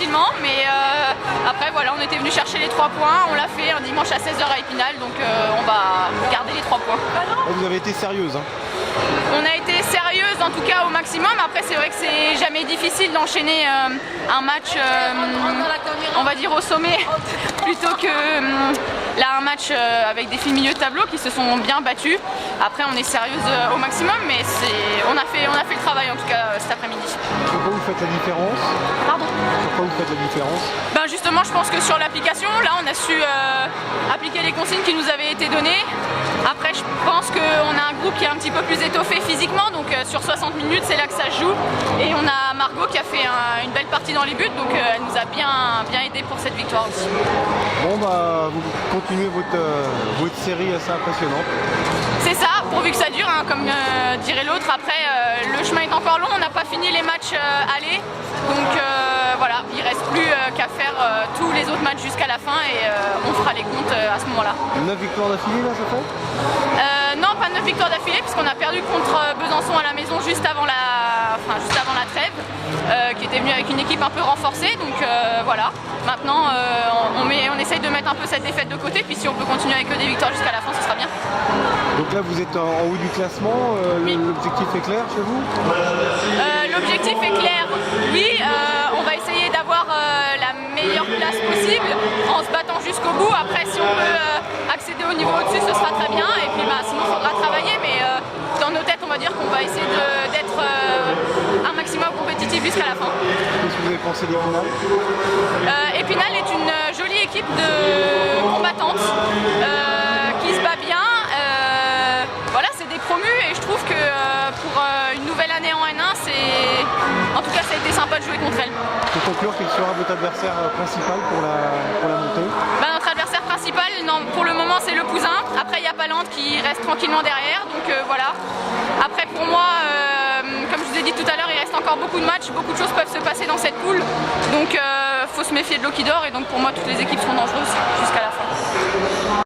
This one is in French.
facilement, mais après voilà, on était venu chercher les 3 points, on l'a fait un dimanche à 16 h à Épinal, donc on va garder les 3 points. Vous avez été sérieuse, hein. On a été sérieuse en tout cas au maximum. Après c'est vrai que c'est jamais difficile d'enchaîner un match on va dire au sommet plutôt que là un match avec des filles milieu de tableau qui se sont bien battues. Après on est sérieuse au maximum, mais on a fait le travail en tout cas cet après-midi. Pourquoi vous faites la différence? Pardon? Pourquoi vous faites la différence? Ben justement, je pense que sur l'application, là on a su appliquer les consignes qui nous avaient été données. Après je pense qu'on a un groupe qui est un petit peu plus étoffé physiquement, donc sur 60 minutes c'est là que ça se joue. Et on a Margot qui a fait une belle partie dans les buts, donc elle nous a bien aidé pour cette victoire aussi. Bon bah vous continuez votre série assez impressionnante. C'est ça, pourvu que ça dure, hein, comme dirait l'autre. Après le chemin est encore long, on n'a pas fini les matchs allés, donc voilà, il ne reste plus qu'à faire tous les autres matchs jusqu'à la fin et on fera les comptes à ce moment-là. 9 victoires d'affilée là, ça fait? Non, pas 9 victoires d'affilée, puisqu'on a perdu contre Besançon à la maison juste avant la trêve, qui était venu avec une équipe un peu renforcée, donc voilà. Maintenant, on essaye de mettre un peu cette défaite de côté, puis si on peut continuer avec des victoires jusqu'à la fin, ce sera bien. Donc là, vous êtes en haut du classement, oui. L'objectif est clair chez vous? L'objectif est clair, oui. On va essayer d'avoir la meilleure place possible en se battant jusqu'au bout. Après, si on peut accéder au niveau au-dessus, ce sera très bien. Et puis sinon, il faudra travailler. Mais dans nos têtes, on va dire qu'on va essayer d'être un maximum compétitif jusqu'à la fin. Qu'est-ce que vous avez pensé d'Épinal? Épinal est une jolie équipe de combattantes qui se bat bien. Voilà, c'est des promus et je trouve que pour une nouvelle année en N1, en tout cas ça a été sympa de jouer contre elle. Pour conclure, quel sera votre adversaire principal pour la montée? Notre adversaire principal, pour le moment c'est le Cousin. Après il y a Palante qui reste tranquillement derrière, donc voilà. Après pour moi, comme je vous ai dit tout à l'heure, il reste encore beaucoup de matchs, beaucoup de choses peuvent se passer dans cette poule. Donc faut se méfier de l'eau qui dort et donc pour moi toutes les équipes seront dangereuses jusqu'à la fin.